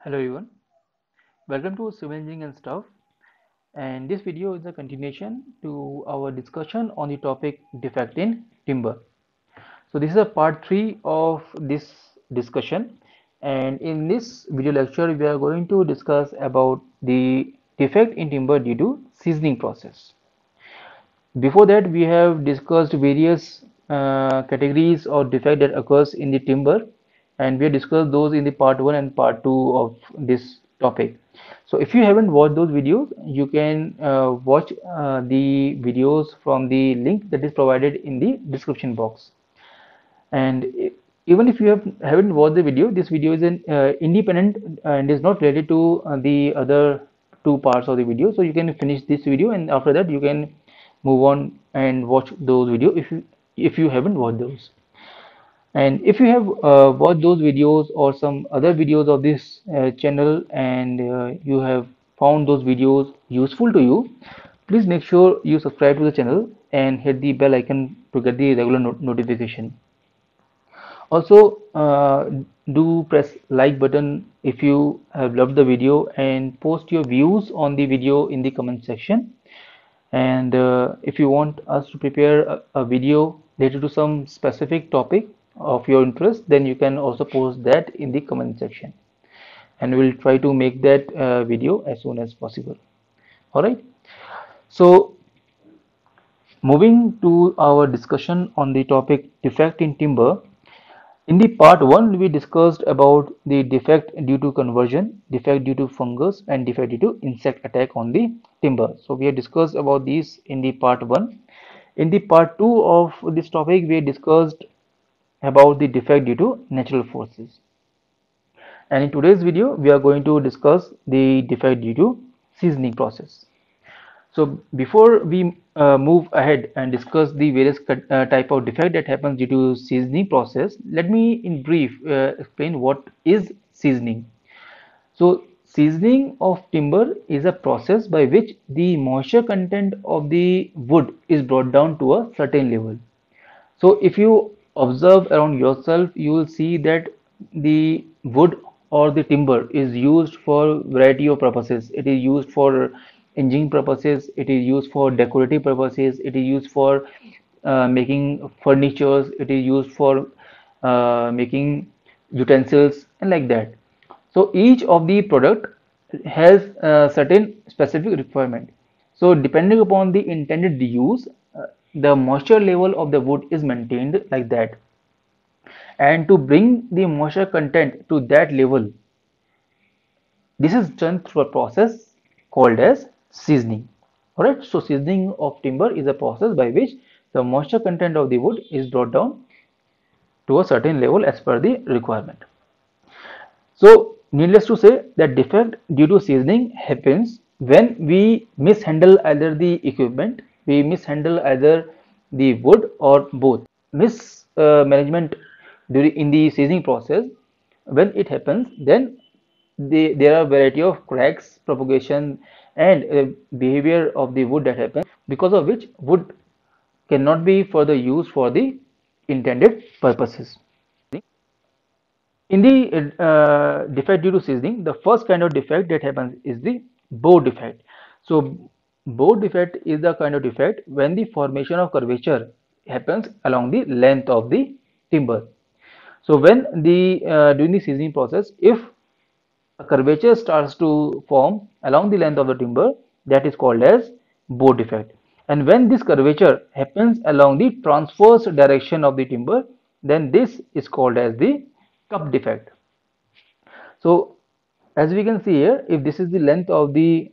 Hello everyone, welcome to Civil Engineering and Stuff, and this video is a continuation to our discussion on the topic defect in timber. So this is a part 3 of this discussion, and in this video lecture we are going to discuss about the defect in timber due to seasoning process. Before that we have discussed various categories of defect that occurs in the timber, and we have discussed those in the part 1 and part 2 of this topic. So if you haven't watched those videos, you can watch the videos from the link that is provided in the description box. And even if you haven't watched the video, this video is an independent and is not related to the other two parts of the video. So you can finish this video, and after that you can move on and watch those videos if you haven't watched those. And if you have watched those videos or some other videos of this channel, and you have found those videos useful to you, please make sure you subscribe to the channel and hit the bell icon to get the regular notification. Also, do press like button if you have loved the video, and post your views on the video in the comment section. And if you want us to prepare a video related to some specific topic of your interest, then you can also post that in the comment section, and we'll try to make that video as soon as possible. All right. So moving to our discussion on the topic defect in timber. In the part 1, we discussed about the defect due to conversion, defect due to fungus, and defect due to insect attack on the timber. So we have discussed about these in the part 1. In the part 2 of this topic, we discussed about the defect due to natural forces. And in today's video, we are going to discuss the defect due to seasoning process. So before we move ahead and discuss the various type of defect that happens due to seasoning process, let me in brief explain what is seasoning. So seasoning of timber is a process by which the moisture content of the wood is brought down to a certain level. So if you observe around yourself, you will see that the wood or the timber is used for variety of purposes. It is used for engineering purposes, it is used for decorative purposes, it is used for making furnitures, it is used for making utensils and like that. So each of the product has a certain specific requirement. So depending upon the intended use, the moisture level of the wood is maintained like that. And to bring the moisture content to that level, this is done through a process called as seasoning. Alright, so seasoning of timber is a process by which the moisture content of the wood is brought down to a certain level as per the requirement. So needless to say that defect due to seasoning happens when we mishandle either the equipment, we mishandle either the wood or both. Mismanagement during in the seasoning process, when it happens, then there are variety of cracks, propagation, and behavior of the wood that happens, because of which wood cannot be further used for the intended purposes. In the defect due to seasoning, the first kind of defect that happens is the bow defect. So bow defect is the kind of defect when the formation of curvature happens along the length of the timber. So when the during the seasoning process, if a curvature starts to form along the length of the timber, that is called as bow defect. And when this curvature happens along the transverse direction of the timber, then this is called as the cup defect. So as we can see here, if this is the length of the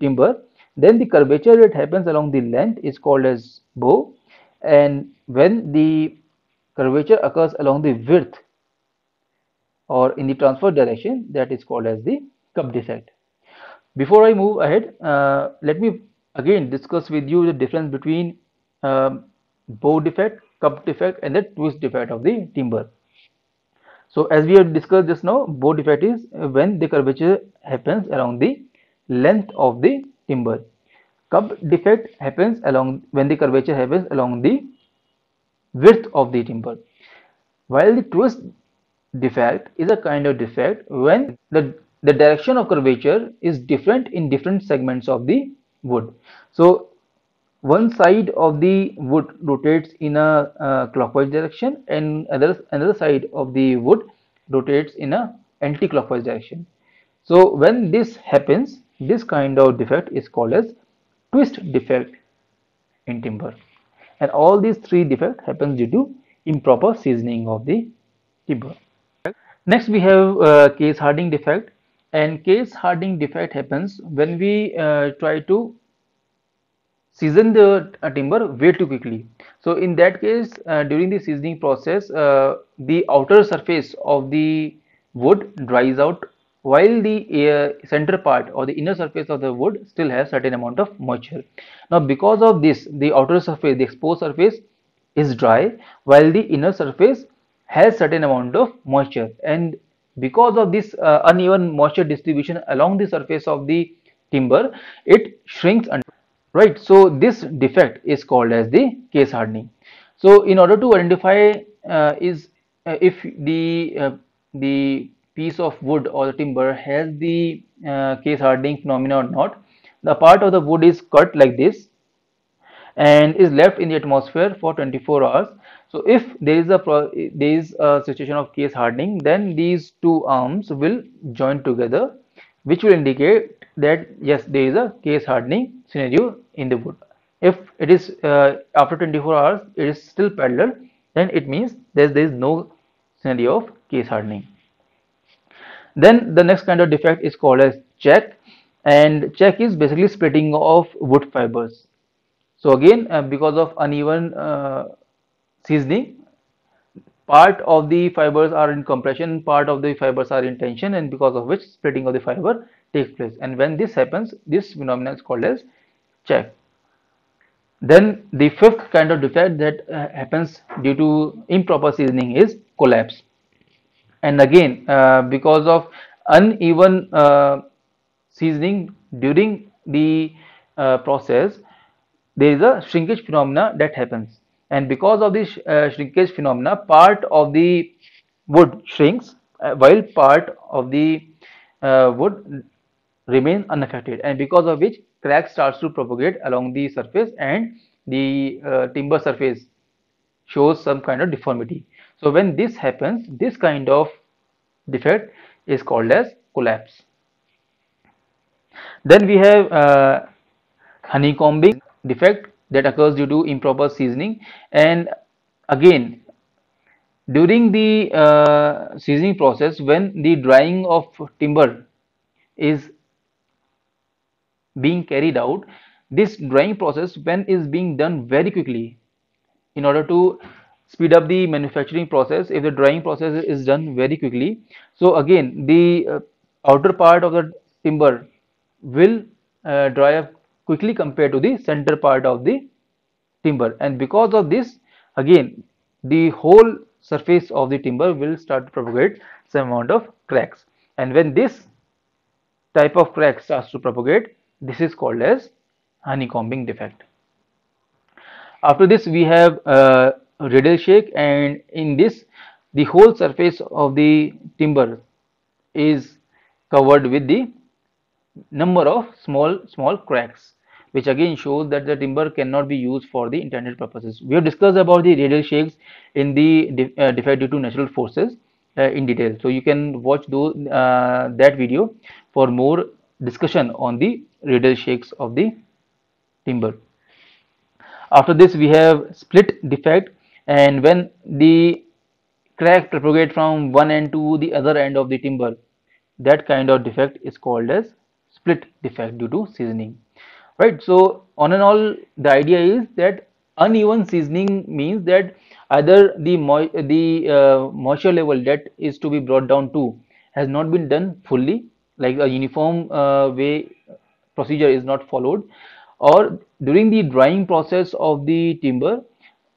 timber, then the curvature that happens along the length is called as bow, and when the curvature occurs along the width or in the transverse direction, that is called as the cup defect. Before I move ahead, let me again discuss with you the difference between bow defect, cup defect, and the twist defect of the timber. So as we have discussed just now, bow defect is when the curvature happens along the length of the timber. Cup defect happens along when the curvature happens along the width of the timber. While the twist defect is a kind of defect when the the direction of curvature is different in different segments of the wood. So one side of the wood rotates in a clockwise direction, and another side of the wood rotates in a anti-clockwise direction. So when this happens, this kind of defect is called as twist defect in timber. And all these three defects happens due to improper seasoning of the timber. Next we have case hardening defect, and case hardening defect happens when we try to season the timber way too quickly. So in that case, during the seasoning process, the outer surface of the wood dries out, while the center part or the inner surface of the wood still has certain amount of moisture. Now because of this, the outer surface, the exposed surface is dry, while the inner surface has certain amount of moisture, and because of this uneven moisture distribution along the surface of the timber, it shrinks, right? So this defect is called as the case hardening. So in order to identify is if the piece of wood or the timber has the case hardening phenomena or not, the part of the wood is cut like this and is left in the atmosphere for 24 hours. So if there is a situation of case hardening, then these two arms will join together, which will indicate that yes, there is a case hardening scenario in the wood. If it is after 24 hours it is still parallel, then it means there is no scenario of case hardening. Then the next kind of defect is called as check, and check is basically splitting of wood fibers. So again, because of uneven seasoning, part of the fibers are in compression, part of the fibers are in tension, and because of which splitting of the fiber takes place. And when this happens, this phenomenon is called as check. Then the fifth kind of defect that happens due to improper seasoning is collapse. And again, because of uneven seasoning during the process, there is a shrinkage phenomena that happens, and because of this shrinkage phenomena, part of the wood shrinks while part of the wood remains unaffected, and because of which crack starts to propagate along the surface, and the timber surface shows some kind of deformity. So when this happens, this kind of defect is called as collapse. Then we have honeycombing defect that occurs due to improper seasoning, and again during the seasoning process, when the drying of timber is being carried out, this drying process when is being done very quickly in order to speed up the manufacturing process. If the drying process is done very quickly, so again the outer part of the timber will dry up quickly compared to the center part of the timber, and because of this, again the whole surface of the timber will start to propagate some amount of cracks, and when this type of crack starts to propagate, this is called as honeycombing defect. After this we have radial shake, and in this the whole surface of the timber is covered with the number of small cracks, which again shows that the timber cannot be used for the intended purposes. We have discussed about the radial shakes in the defect due to natural forces in detail, so you can watch that video for more discussion on the radial shakes of the timber. After this we have split defect, and when the crack propagate from one end to the other end of the timber, that kind of defect is called as split defect due to seasoning, right? So on and all, the idea is that uneven seasoning means that either the moisture level that is to be brought down to has not been done fully, like a uniform way procedure is not followed, or during the drying process of the timber,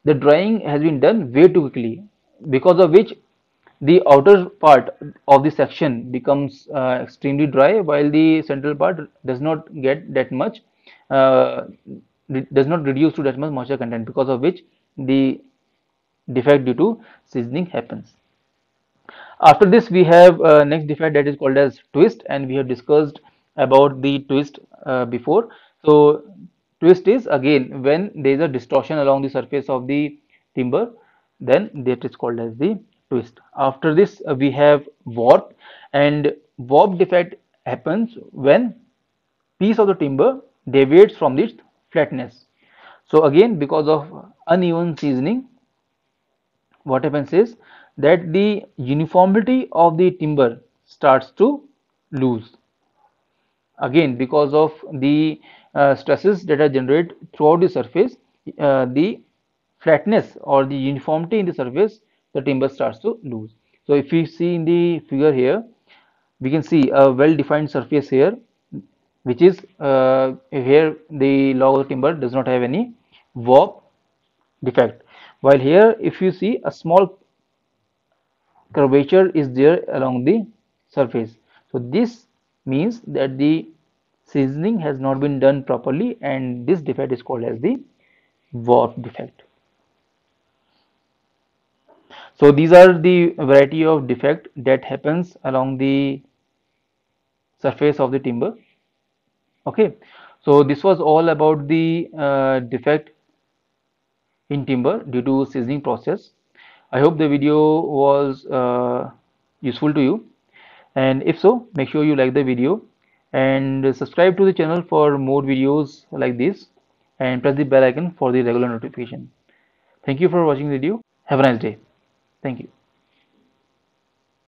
the drying has been done way too quickly, because of which the outer part of the section becomes extremely dry, while the central part does not get that much, uh, does not reduce to that much moisture content, because of which the defect due to seasoning happens. After this, we have next defect that is called as twist, and we have discussed about the twist before. So twist is again when there is a distortion along the surface of the timber, then that is called as the twist. After this, we have warp, and warp defect happens when piece of the timber deviates from its flatness. So again, because of uneven seasoning, what happens is that the uniformity of the timber starts to lose. Again, because of the stresses that are generated throughout the surface, the flatness or the uniformity in the surface, the timber starts to lose. So if we see in the figure here, we can see a well-defined surface here, which is here the log of the timber does not have any warp defect. While here, if you see, a small curvature is there along the surface. So this means that the seasoning has not been done properly, and this defect is called as the warp defect. So these are the variety of defect that happens along the surface of the timber. Okay, so this was all about the defect in timber due to seasoning process. I hope the video was useful to you, and if so, make sure you like the video and subscribe to the channel for more videos like this, and press the bell icon for the regular notification. Thank you for watching the video. Have a nice day. Thank you.